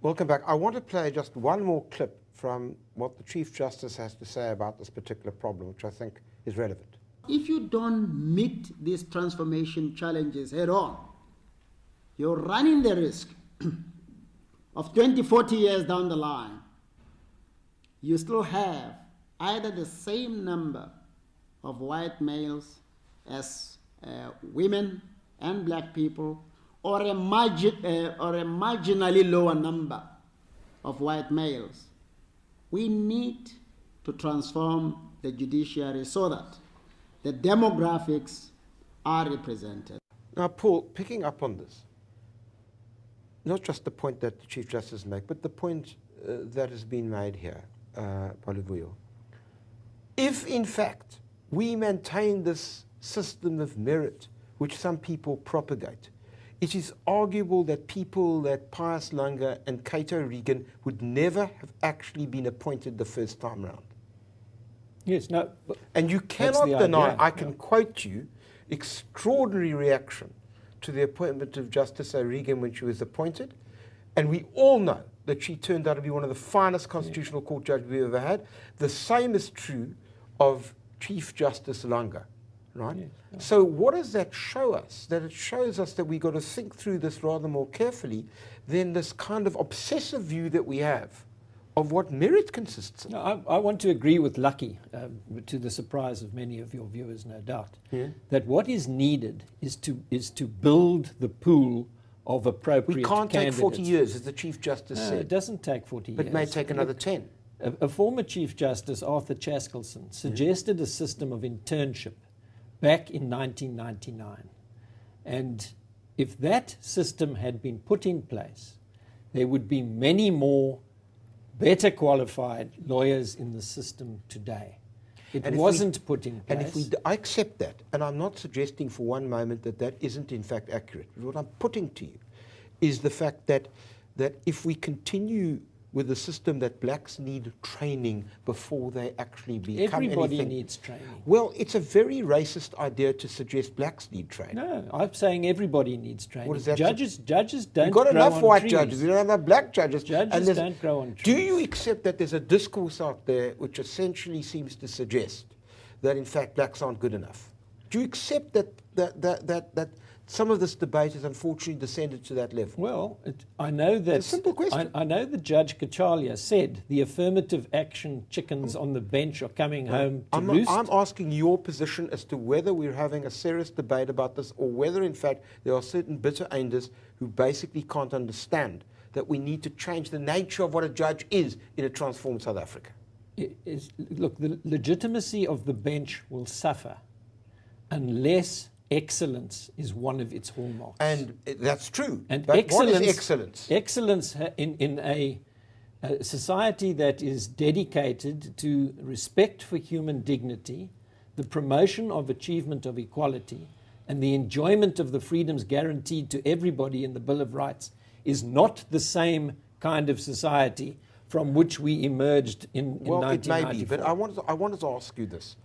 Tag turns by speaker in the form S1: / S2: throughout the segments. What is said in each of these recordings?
S1: Welcome back. I want to play just one more clip from what the Chief Justice has to say about this particular problem, which I think is relevant.
S2: If you don't meet these transformation challenges head on, you're running the risk of 20, 40 years down the line, you still have either the same number of white males as women and black people, or a marginally lower number of white males. We need to transform the judiciary so that the demographics are represented.
S1: Now, Paul, picking up on this, not just the point that the Chief Justice makes, but the point that has been made here by Luvuyo. If, in fact, we maintain this system of merit, which some people propagate, it is arguable that people like Pius Langa and Cato Regan would never have actually been appointed the first time round.
S3: Yes, no.
S1: And you cannot deny,
S3: idea.
S1: I can quote you, extraordinary reaction to the appointment of Justice O'Regan when she was appointed. And we all know that she turned out to be one of the finest Constitutional Court judges we've ever had. The same is true of Chief Justice Langa. Right? Yeah, yeah. So what does that show us? That it shows us that we've got to think through this rather more carefully than this kind of obsessive view that we have of what merit consists of.
S3: No, I want to agree with Lucky, to the surprise of many of your viewers, no doubt, that what is needed is to build the pool of appropriate candidates.
S1: We can't take 40 years, as the Chief Justice said.
S3: It doesn't take 40 years.
S1: But it may take another 10.
S3: A former Chief Justice, Arthur Chaskelson, suggested a system of internship back in 1999. And if that system had been put in place, there would be many more better qualified lawyers in the system today. It wasn't put in place.
S1: And I accept that, and I'm not suggesting for one moment that that isn't in fact accurate. But what I'm putting to you is the fact that if we continue with the system that blacks need training before they actually become
S3: Everybody
S1: anything.
S3: needs training.
S1: Well, it's a very racist idea to suggest blacks need training.
S3: No, I'm saying everybody needs training.
S1: What is that?
S3: Judges don't
S1: You've got
S3: grow
S1: enough
S3: on
S1: white
S3: trees.
S1: judges. You don't have enough black judges.
S3: Judges don't grow on trees.
S1: Do you accept that there's a discourse out there which essentially seems to suggest that in fact blacks aren't good enough? Do you accept that some of this debate has unfortunately descended to that level?
S3: Well, I know that.
S1: It's a simple question.
S3: I know that Judge Kachalia said the affirmative action chickens on the bench are coming home to roost.
S1: I'm asking your position as to whether we're having a serious debate about this, or whether in fact there are certain bitter einders who basically can't understand that we need to change the nature of what a judge is in a transformed South Africa.
S3: Look, the legitimacy of the bench will suffer unless excellence is one of its hallmarks.
S1: And that's true.
S3: And
S1: but
S3: excellence,
S1: what is excellence?
S3: Excellence in a society that is dedicated to respect for human dignity, the promotion of achievement of equality, and the enjoyment of the freedoms guaranteed to everybody in the Bill of Rights is not the same kind of society from which we emerged in 1994.
S1: Well, it may be, but I wanted to ask you this.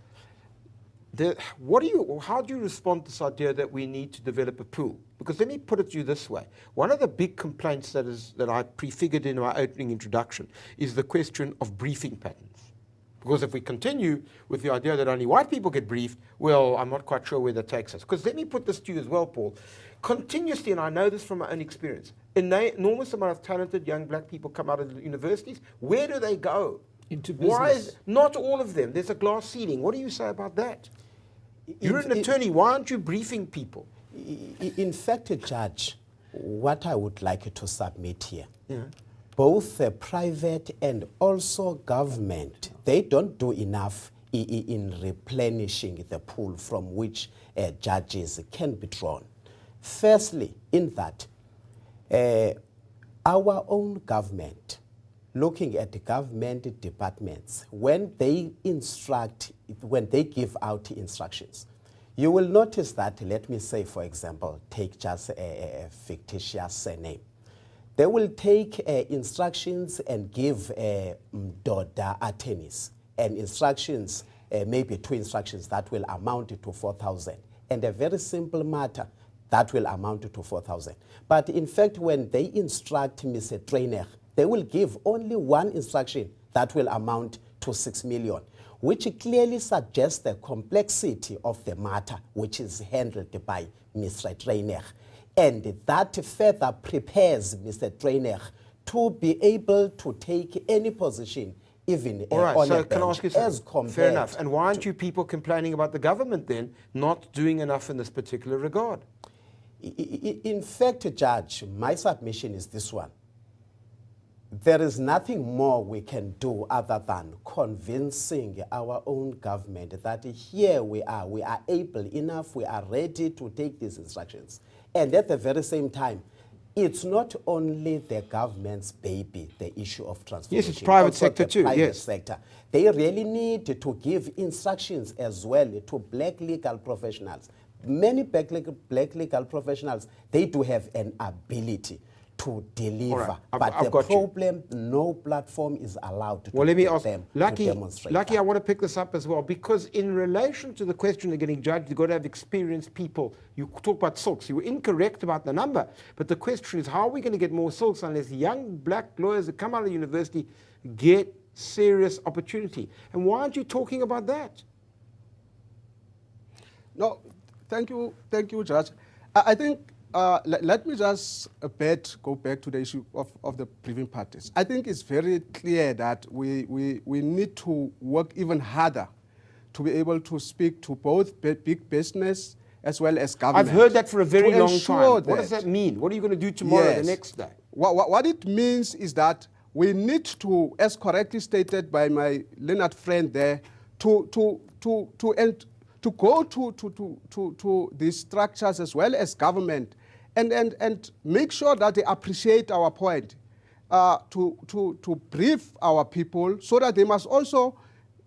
S1: How do you respond to this idea that we need to develop a pool? Because let me put it to you this way. One of the big complaints that I prefigured in my opening introduction is the question of briefing patterns. Because if we continue with the idea that only white people get briefed, well, I'm not quite sure where that takes us. Because let me put this to you as well, Paul. Continuously, and I know this from my own experience, an enormous amount of talented young black people come out of the universities. Where do they go?
S3: Into business.
S1: Why not all of them? There's a glass ceiling. What do you say about that? You're an attorney. Why aren't you briefing people?
S4: In fact, Judge, what I would like to submit here, both private and also government, they don't do enough in replenishing the pool from which judges can be drawn. Firstly, in that, our own government, looking at the government departments, when they give out instructions, you will notice that, let me say, for example, take just a fictitious name. They will take instructions and give DODA attorneys and instructions, maybe 2 instructions that will amount to 4,000. And a very simple matter that will amount to 4,000. But in fact, when they instruct Mr. Trainer they will give only one instruction that will amount to 6 million, which clearly suggests the complexity of the matter which is handled by Mr. Trainer. And that further prepares Mr. Trainer to be able to take any position, even
S1: All right,
S4: on
S1: so
S4: a
S1: can I
S4: bench,
S1: ask you something?
S4: as compared
S1: Fair enough. And why aren't
S4: to-
S1: you people complaining about the government then not doing enough in this particular regard?
S4: In fact, Judge, my submission is this one. There is nothing more we can do other than convincing our own government that here we are able enough, we are ready to take these instructions. And at the very same time, it's not only the government's baby, the issue of transformation.
S1: Yes, it's private
S4: also
S1: sector
S4: the
S1: too,
S4: private
S1: yes.
S4: sector. They really need to give instructions as well to black legal professionals. Many black legal professionals, they do have an ability to deliver.
S1: All right,
S4: But
S1: I've
S4: the
S1: got you.
S4: problem, no platform is allowed to
S1: Well, let me
S4: get
S1: ask,
S4: them to
S1: Lucky,
S4: demonstrate
S1: Lucky,
S4: that.
S1: I want to pick this up as well, because in relation to the question of getting judged, you've got to have experienced people. You talk about silks. You were incorrect about the number, but the question is, how are we going to get more silks unless young black lawyers that come out of university get serious opportunity? And why aren't you talking about that?
S5: No, thank you, Judge. I think, let me just go back to the issue of the briefing parties. I think it's very clear that we need to work even harder to be able to speak to both big business as well as government.
S1: I've heard that for a very
S5: to
S1: long
S5: ensure
S1: time. What
S5: that-
S1: does that mean? What are you going to do tomorrow,
S5: Yes.
S1: the next day?
S5: What it means is that we need to, as correctly stated by my Leonard friend there, to go to these structures as well as government and make sure that they appreciate our point, to brief our people so that they must also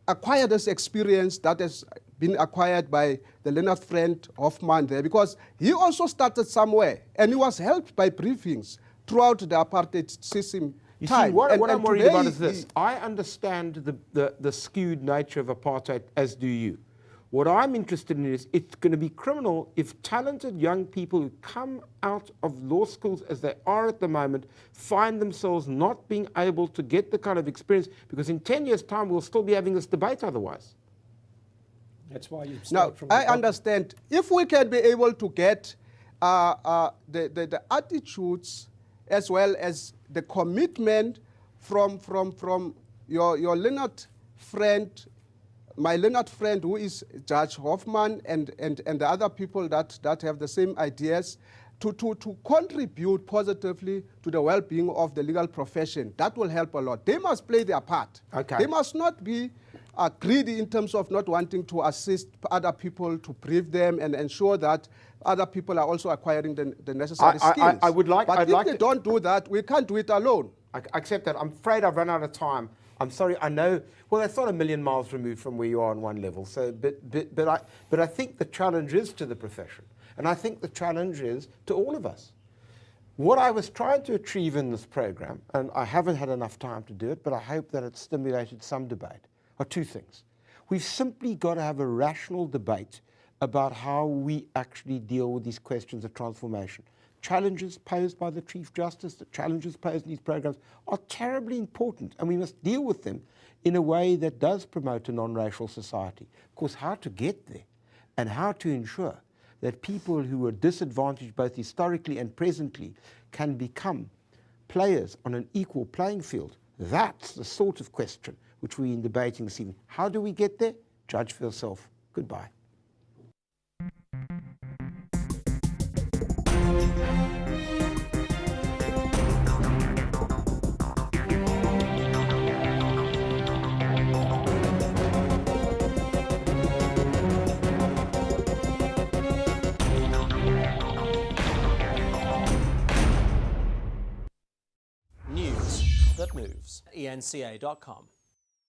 S5: acquire this experience that has been acquired by the Leonard friend Hoffman there, because he also started somewhere and he was helped by briefings throughout the apartheid system.
S1: You
S5: time.
S1: see, what
S5: And
S1: I'm worried
S5: today
S1: about is this. I understand the skewed nature of apartheid, as do you. What I'm interested in is it's going to be criminal if talented young people who come out of law schools as they are at the moment find themselves not being able to get the kind of experience, because in 10 years' time we'll still be having this debate otherwise.
S3: That's why you
S5: Now,
S3: start from the
S5: I
S3: bottom.
S5: understand. If we can be able to get the attitudes as well as the commitment from your Leonard friend, my Leonard friend who is Judge Hoffman and the other people that have the same ideas, to contribute positively to the well-being of the legal profession, that will help a lot. They must play their part.
S1: Okay.
S5: They must not be greedy in terms of not wanting to assist other people, to brief them and ensure that other people are also acquiring the necessary skills.
S1: I would like-
S5: But
S1: I'd
S5: if
S1: like
S5: they
S1: to-
S5: don't do that, we can't do it alone.
S1: I accept that. I'm afraid I've run out of time. I'm sorry. I know. Well, that's not a million miles removed from where you are on one level. So, but I think the challenge is to the profession, and I think the challenge is to all of us. What I was trying to achieve in this program, and I haven't had enough time to do it, but I hope that it stimulated some debate, are two things. We've simply got to have a rational debate about how we actually deal with these questions of transformation. Challenges posed by the Chief Justice, the challenges posed in these programs are terribly important, and we must deal with them in a way that does promote a non-racial society. Of course, how to get there and how to ensure that people who are disadvantaged both historically and presently can become players on an equal playing field, that's the sort of question which we're debating this evening. How do we get there? Judge for yourself. Goodbye.
S6: News that moves. ENCA.com.